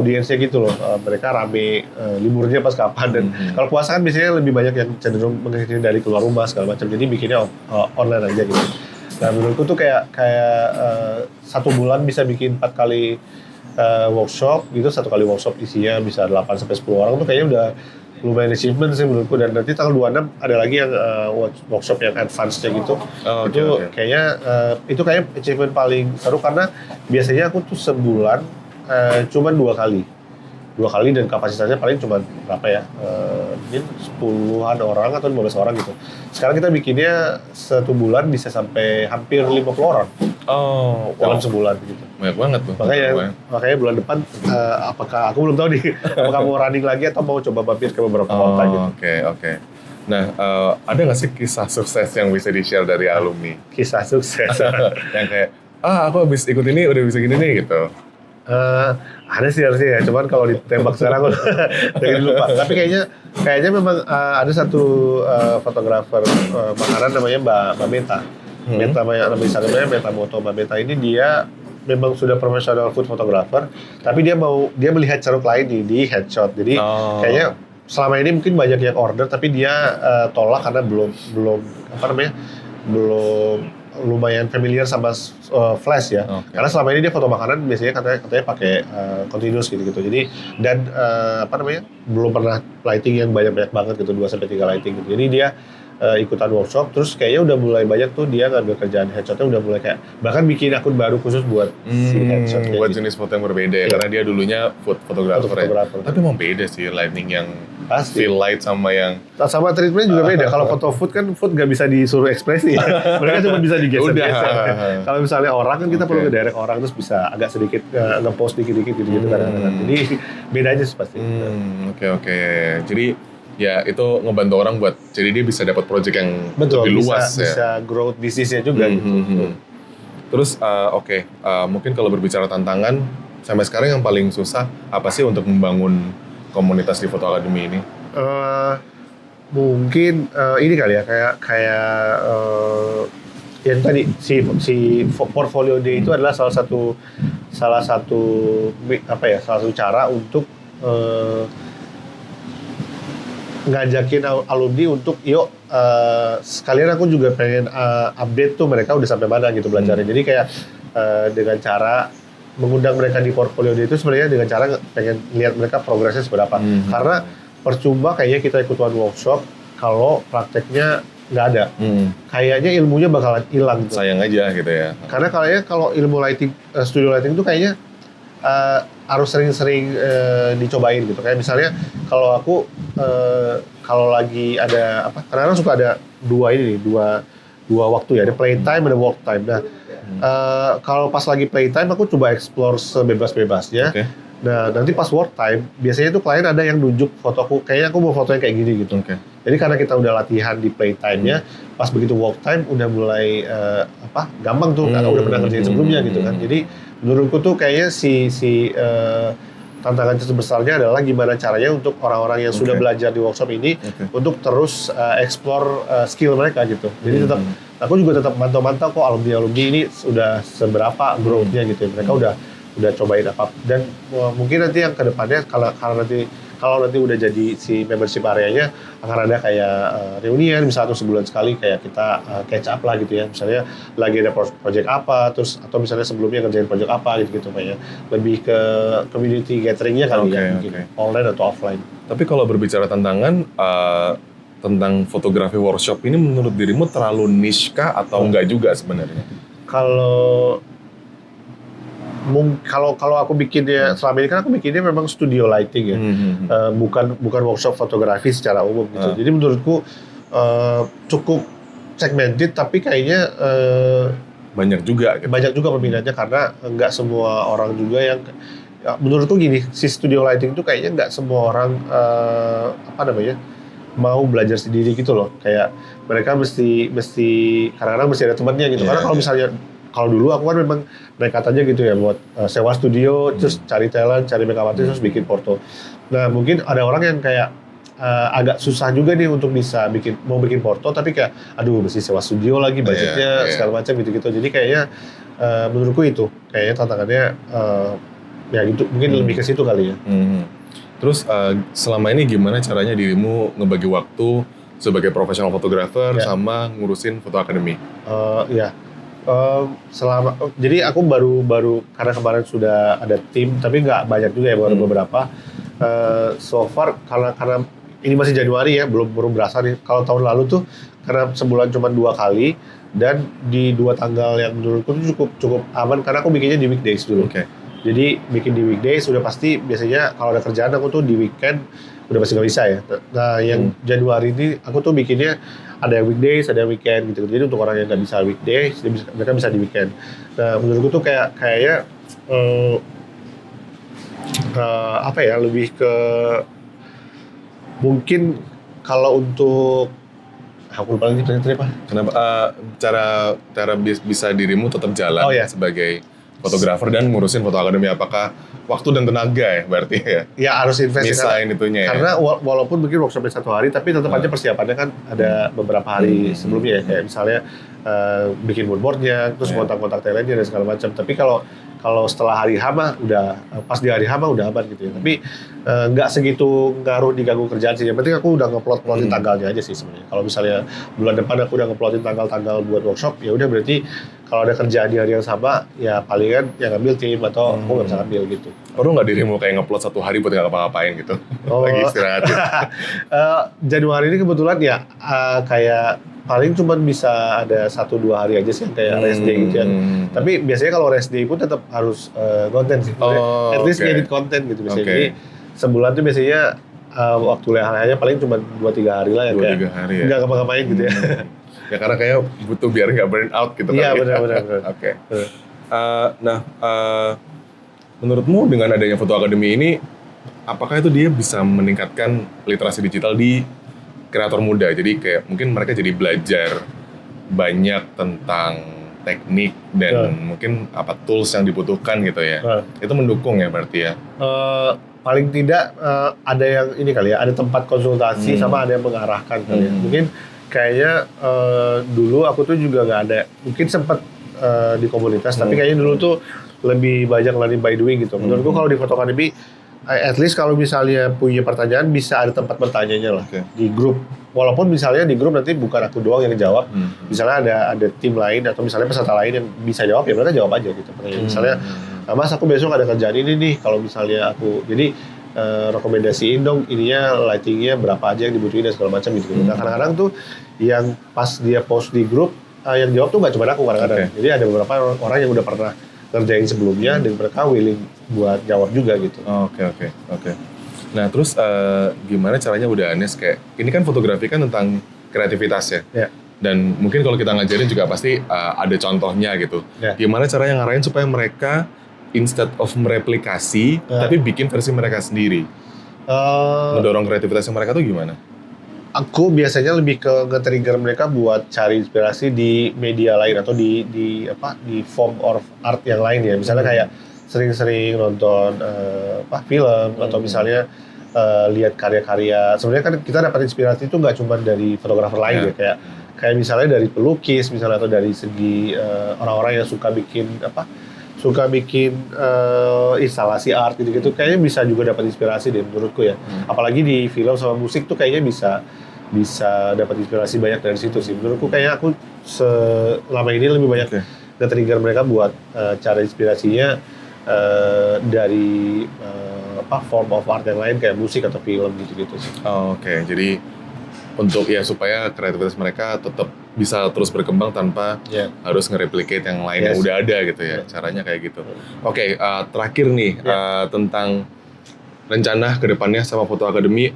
audiensnya gitu loh, mereka rame liburnya pas kapan dan kalau puasa kan biasanya lebih banyak yang cenderung mengikuti dari keluar rumah segala macam, jadi bikinnya online aja gitu. Nah menurutku tuh kayak 1 bulan bisa bikin 4 kali workshop gitu, 1 kali workshop isinya bisa 8-10 orang tuh kayaknya udah lumayan achievement sih menurutku. Dan nanti tanggal 26 ada lagi yang workshop yang advance-nya gitu. Kayaknya itu kayaknya achievement paling seru karena biasanya aku tuh sebulan cuma 2 kali dan kapasitasnya paling cuma berapa ya, mungkin 10-an orang atau 15 orang gitu. Sekarang kita bikinnya 1 bulan bisa sampai hampir 50 orang dalam sebulan gitu. Banyak banget tuh. Makanya bulan depan apakah aku belum tahu nih apakah mau running lagi atau mau coba mampir ke beberapa kota gitu. Oke. Nah, ada nggak sih kisah sukses yang bisa di-share dari alumni? Kisah sukses. Yang kayak, aku habis ikut ini udah bisa gini nih gitu. Ada sih harusnya ya, cuman kalau ditembak sekarang aku jadi lupa. Tapi kayaknya memang ada satu fotografer makanan namanya Mbak Meta. Meta nama Instagramnya Meta Moto. Mbak Meta ini dia memang sudah profesional food photographer, tapi dia melihat ceruk lain di headshot. Jadi kayaknya selama ini mungkin banyak yang order, tapi dia tolak karena belum lumayan familiar sama flash ya. Okay. Karena selama ini dia foto makanan biasanya katanya pakai continuous gitu. Jadi dan belum pernah lighting yang banyak banget gitu, 2-3 lighting gitu. Jadi dia ikutan workshop, terus kayaknya udah mulai banyak tuh dia ngambil kerjaan headshotnya, udah mulai kayak bahkan bikin akun baru khusus buat si headshot. Buat gitu. jenis foto yang berbeda ya, karena dia dulunya fotografer ya. Fotografer. Tapi emang beda sih lighting yang Pasti. fill light sama yang Sama treatment juga beda. Kalau foto food kan nggak bisa disuruh ekspresi ya. Mereka cuma bisa digeser-geser. Kalau misalnya orang kan kita perlu ngedirect orang, terus bisa agak sedikit nge-post dikit-dikit gitu kadang-kadang. Jadi beda aja sih pasti. Oke. Jadi ya itu ngebantu orang buat jadi dia bisa dapat project yang lebih luas ya. Bisa growth bisnisnya juga gitu. Terus mungkin kalau berbicara tantangan sampai sekarang yang paling susah apa sih untuk membangun komunitas di Photo Academy ini? Mungkin ini kali ya kayak yang tadi si portfolio day itu adalah salah satu cara untuk ngajakin alumni untuk yuk sekalian aku juga pengen update tuh mereka udah sampai mana gitu belajarnya. Jadi kayak dengan cara mengundang mereka di portfolio day itu sebenarnya dengan cara pengen lihat mereka progresnya seberapa. Karena percuma kayaknya kita ikut one workshop kalau prakteknya nggak ada. Kayaknya ilmunya bakalan hilang gitu. Sayang aja gitu ya. Karena kalau ilmu lighting, studio lighting itu kayaknya harus sering-sering dicobain gitu. Kayak misalnya kalau aku kalau lagi ada kadang-kadang suka ada dua waktu ya, ada playtime, ada work time. Nah, kalau pas lagi playtime aku coba explore sebebas-bebasnya. Okay. Nah, nanti pas work time biasanya tuh klien ada yang nunjuk fotoku, kayaknya aku mau foto yang kayak gini gitu. Okay. Jadi karena kita udah latihan di playtime-nya, pas begitu work time udah mulai gampang tuh, karena udah pernah ngerjain sebelumnya gitu kan. Jadi menurutku tuh kayaknya tantangan terbesarnya adalah gimana caranya untuk orang-orang yang sudah belajar di workshop ini untuk terus explore skill mereka gitu. Jadi aku juga tetap mantau-mantau kok alumni ini sudah seberapa growth-nya gitu. Mereka udah cobain apa, dan mungkin nanti yang kedepannya kalau nanti udah jadi si membership areanya akan ada kayak reunian misalnya sebulan sekali kayak kita catch up lah gitu ya, misalnya lagi ada project apa terus atau misalnya sebelumnya ngerjain project apa gitu kayak lebih ke community gatheringnya kali mungkin online atau offline. Tapi kalau berbicara tantangan tentang fotografi workshop ini menurut dirimu terlalu niche kah atau enggak juga sebenarnya? Kalau aku bikinnya selama ini kan aku bikinnya memang studio lighting ya, bukan workshop fotografi secara umum gitu. Jadi menurutku cukup segmented, tapi kayaknya banyak juga peminatnya karena nggak semua orang juga yang menurutku gini, si studio lighting itu kayaknya nggak semua orang mau belajar sendiri gitu loh. Kayak mereka mesti kadang-kadang mesti ada temannya gitu. Karena kalau misalnya kalau dulu aku kan memang nekat aja gitu ya buat sewa studio, terus cari talent, cari makeup artist, terus bikin porto. Nah mungkin ada orang yang kayak agak susah juga nih untuk bisa mau bikin porto, tapi kayak aduh mesti sewa studio lagi, budgetnya segala macam gitu-gitu. Jadi kayaknya menurutku itu kayaknya tantangannya ya gitu, mungkin lebih ke situ kali ya. Terus selama ini gimana caranya dirimu ngebagi waktu sebagai profesional fotografer sama ngurusin Photo Academy? Jadi aku baru karena kemarin sudah ada tim, tapi nggak banyak juga ya, baru beberapa. So far karena ini masih Januari ya, belum berasa nih. Kalau tahun lalu tuh karena sebulan cuma 2 kali dan di 2 tanggal yang menurutku tuh cukup aman karena aku bikinnya di weekdays dulu. Jadi bikin di weekdays sudah pasti, biasanya kalau ada kerjaan aku tuh di weekend udah pasti nggak bisa ya. Nah yang Januari ini aku tuh bikinnya ada yang weekdays, ada yang weekend gitu. Jadi untuk orang yang nggak bisa weekdays, mereka bisa di weekend. Nah menurutku tuh kayaknya lebih ke mungkin Kalau untuk aku lupa lagi pertanyaan apa? Kenapa cara bisa dirimu tetap jalan Oh, ya. sebagai fotografer dan ngurusin foto akademi? Apakah waktu dan tenaga ya berarti ya? Ya harus invest Misain itunya ya. karena walaupun mungkin workshopnya 1 hari, tapi tetap aja persiapannya kan ada beberapa hari sebelumnya ya. Kayak misalnya bikin mood boardnya, terus kontak-kontak talentnya dan segala macam. Tapi kalau setelah hari H mah udah pas di hari H mah udah aman gitu ya. Tapi nggak segitu ngaruh diganggu kerjaan sih. Yang penting aku udah ngeplot-plotin tanggalnya aja sih sebenarnya. Kalau misalnya bulan depan aku udah ngeplotin tanggal-tanggal buat workshop, ya udah berarti kalau ada kerjaan di hari yang sama, ya palingan yang ngambil tim atau aku nggak bisa ngambil gitu. Perlu nggak dirimu kayak ngeplot 1 hari buat nggak ngapa-ngapain gitu? Lagi istirahat gitu. Januari ini kebetulan ya kayak paling cuma bisa ada 1-2 hari aja sih yang kayak rest day gitu ya. Tapi biasanya kalau rest day pun tetap harus konten sih. At least edit konten gitu biasanya. Jadi sebulan tuh biasanya waktu leha-lehanya paling cuma 2-3 hari lah ya. 2-3 hari ya. Nggak ngapa-ngapain gitu ya. Ya karena kayak butuh biar nggak burn out gitu. Iya kali ya. benar. Oke. Menurutmu dengan adanya Foto Akademi ini, apakah itu dia bisa meningkatkan literasi digital di kreator muda? Jadi kayak mungkin mereka jadi belajar banyak tentang teknik dan mungkin apa tools yang dibutuhkan gitu ya. Itu mendukung ya berarti ya? Paling tidak ada yang ini kali ya, ada tempat konsultasi sama ada yang mengarahkan kali ya. Mungkin kayaknya dulu aku tuh juga nggak ada, mungkin sempat di komunitas, tapi kayaknya dulu tuh lebih banyak learning by doing gitu. Menurutku kalau di Foto Academy, at least kalau misalnya punya pertanyaan bisa ada tempat bertanyanya lah di grup. Walaupun misalnya di grup nanti bukan aku doang yang jawab, misalnya ada tim lain atau misalnya peserta lain yang bisa jawab, ya mereka jawab aja gitu. Misalnya, Mas aku besok ada kerjaan ini nih, kalau misalnya aku, jadi rekomendasiin dong ininya lightingnya berapa aja yang dibutuhin dan segala macam gitu. Nah kadang-kadang tuh yang pas dia post di grup, yang jawab tuh nggak cuma aku kadang-kadang. Jadi ada beberapa orang yang udah pernah ngerjain sebelumnya dan mereka willing buat jawab juga gitu. Oke. Nah terus gimana caranya udah Anes kayak ini kan fotografi kan tentang kreativitas ya. Dan mungkin kalau kita ngajarin juga pasti ada contohnya gitu. Gimana caranya ngarahin supaya mereka instead of mereplikasi tapi bikin versi mereka sendiri. Mendorong kreativitasnya mereka tuh gimana? Aku biasanya lebih ke nge-trigger mereka buat cari inspirasi di media lain atau di form of art yang lain ya. Misalnya kayak sering-sering nonton film atau misalnya lihat karya-karya. Sebenarnya kan kita dapat inspirasi itu nggak cuma dari fotografer lain ya, kayak misalnya dari pelukis misalnya atau dari segi orang-orang yang suka bikin instalasi art gitu-gitu, kayaknya bisa juga dapat inspirasi deh menurutku ya. Apalagi di film sama musik tuh kayaknya bisa dapat inspirasi banyak dari situ sih. Menurutku kayaknya aku selama ini lebih banyak nge-trigger mereka buat cari inspirasinya dari form of art yang lain kayak musik atau film gitu-gitu sih. Oke. Jadi untuk ya supaya kreativitas mereka tetap bisa terus berkembang tanpa harus nge-replicate yang lain yang udah ada gitu ya. Caranya kayak gitu. Oke, terakhir nih tentang rencana ke depannya sama Foto Academy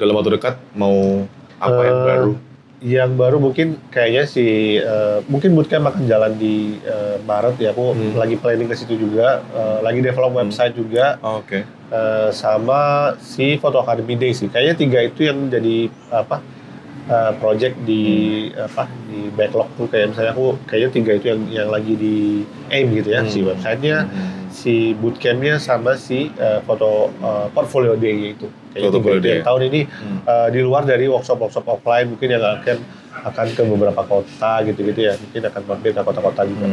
dalam waktu dekat mau apa yang baru? Yang baru mungkin kayaknya mungkin bootcamp akan jalan di Maret ya. Aku lagi planning ke situ juga, lagi develop website juga. Sama si Foto Academy Day sih. Kayaknya 3 itu yang jadi project di backlog tuh, kayak misalnya aku kayaknya 3 itu yang lagi di aim gitu ya, si websitenya, si bootcampnya sama si foto portfolio day itu. Kayaknya 3 itu yang tahun ini di luar dari workshop offline mungkin yang akan ke beberapa kota gitu-gitu ya, mungkin akan mampir ke kota-kota juga.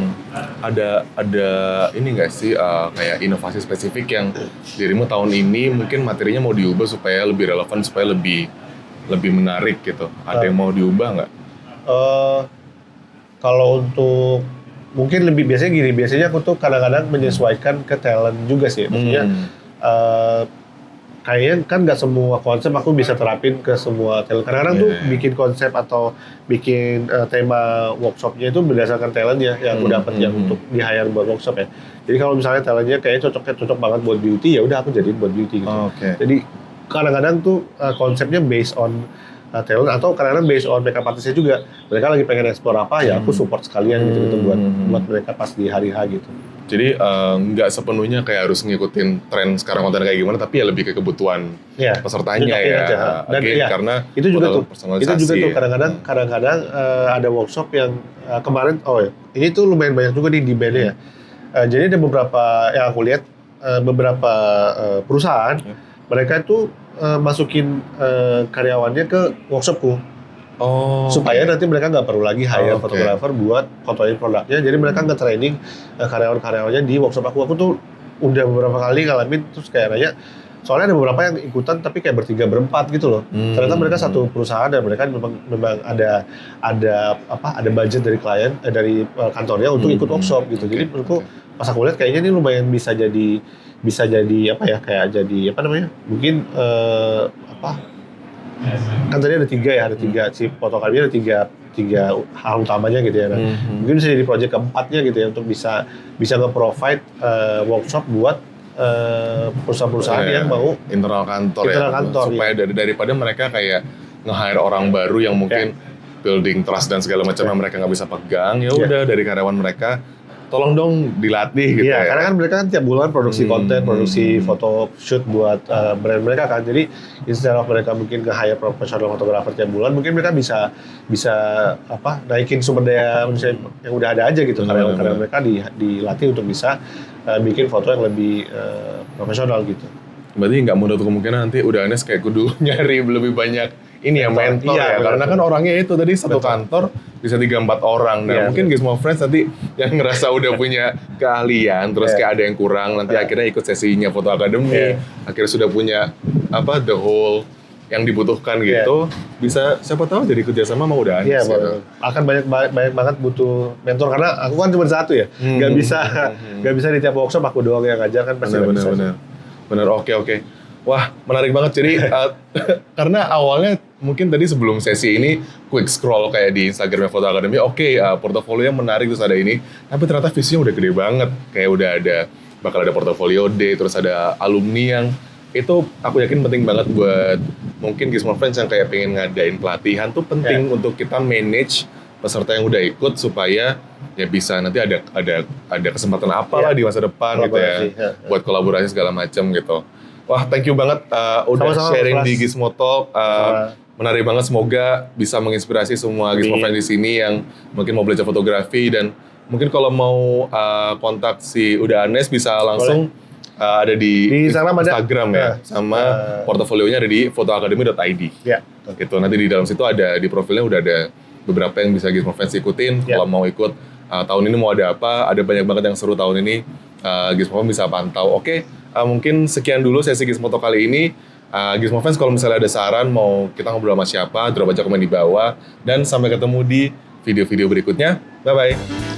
Ada ini nggak sih kayak inovasi spesifik yang dirimu tahun ini mungkin materinya mau diubah supaya lebih relevan, supaya lebih menarik gitu? Ada yang mau diubah nggak? Kalau untuk mungkin biasanya aku tuh kadang-kadang menyesuaikan ke talent juga sih. Maksudnya kayaknya kan nggak semua konsep aku bisa terapin ke semua talent. Kadang-kadang tuh bikin konsep atau bikin tema workshopnya itu berdasarkan talentnya yang aku dapat yang untuk di-hire buat workshop ya. Jadi kalau misalnya talentnya kayaknya cocok banget buat beauty, ya udah aku jadiin buat beauty gitu. Jadi kadang-kadang tuh konsepnya based on talent atau kadang-kadang based on makeup artistnya juga. Mereka lagi pengen explore apa ya aku support sekalian gitu buat mereka pas di hari H gitu. Jadi nggak sepenuhnya kayak harus ngikutin tren sekarang konten kayak gimana, tapi ya lebih ke kebutuhan Ya, pesertanya nyocokin ya. aja. Dan Again, iya, karena itu juga modal tuh. personalisasi. Itu juga tuh ya. kadang-kadang ada workshop yang kemarin ini tuh lumayan banyak juga di demand-nya ya. Jadi ada beberapa yang aku lihat beberapa perusahaan mereka itu masukin karyawannya ke workshopku. Oh, Supaya nanti mereka nggak perlu lagi hire Oke. fotografer buat fotoin produknya. Jadi mereka nge-training karyawan-karyawannya di workshop aku. Aku tuh udah beberapa kali ngalamin terus kayak nanya. Soalnya ada beberapa yang ikutan tapi kayak bertiga berempat gitu loh. Ternyata mereka satu perusahaan dan mereka memang ada budget dari klien dari kantornya untuk ikut workshop gitu. Jadi menurutku pas aku lihat kayaknya ini lumayan bisa jadi apa ya, kayak jadi apa namanya? Mungkin kan tadi ada tiga si fotografinya ada tiga hal utamanya gitu ya. Nah, mungkin bisa jadi project keempatnya gitu ya untuk bisa nge-provide workshop buat perusahaan-perusahaan yang mau internal kantor supaya daripada mereka kayak nge-hire orang baru yang mungkin building trust dan segala macam yang mereka nggak bisa pegang, ya udah dari karyawan mereka tolong dong dilatih gitu ya. Karena kan mereka kan tiap bulan produksi konten, produksi foto shoot buat brand mereka kan. Jadi instead of mereka mungkin nge-hire professional fotografer tiap bulan, mungkin mereka bisa naikin sumber daya manusia yang udah ada aja gitu. Karyawan mereka dilatih untuk bisa bikin foto yang lebih profesional gitu. Berarti nggak menutup kemungkinan nanti udah Anes kayak kudu nyari lebih banyak ini ya mentor ya, karena kan orangnya itu tadi satu kantor bisa 3-4 orang. Nah mungkin Gizmo Friends nanti yang ngerasa udah punya keahlian, terus kayak ada yang kurang, nanti akhirnya ikut sesinya Foto Academy, akhirnya sudah punya the whole yang dibutuhkan gitu, bisa siapa tahu jadi kerjasama mau udah Anes. Iya, akan banyak banget butuh mentor karena aku kan cuma satu ya, nggak bisa di tiap workshop aku doang yang ngajar kan pasti nggak bisa. Bener, oke. Wah, menarik banget. Jadi, karena awalnya mungkin tadi sebelum sesi ini, quick scroll kayak di Instagramnya Foto Academy, portofolionya menarik, terus ada ini. Tapi ternyata visinya udah gede banget. Kayak udah bakal ada portofolio day, terus ada alumni yang, itu aku yakin penting banget buat mungkin Gizmo Friends yang kayak pengen ngadain pelatihan tuh penting untuk kita manage peserta yang udah ikut supaya ya bisa nanti ada kesempatan apalah di masa depan gitu ya. Buat kolaborasi segala macam gitu. Wah, thank you banget udah Sama-sama, sharing Mas. di Gizmo Talk. Menarik banget, semoga bisa menginspirasi semua Gizmo Friends di sini yang mungkin mau belajar fotografi, dan mungkin kalau mau kontak si Uda Anes bisa langsung ada di Instagram ya, sama portofolionya ada di fotoacademy.id. Ya. Gitu. Nanti di dalam situ ada di profilnya udah ada beberapa yang bisa Gizmo Friends ikutin. Kalau mau ikut tahun ini mau ada apa, ada banyak banget yang seru tahun ini. Gizmo Friends bisa pantau. Oke, mungkin sekian dulu sesi Gizmo Talk kali ini. Gizmo Friends kalau misalnya ada saran mau kita ngobrol sama siapa, drop aja komen di bawah. Dan sampai ketemu di video-video berikutnya. Bye-bye.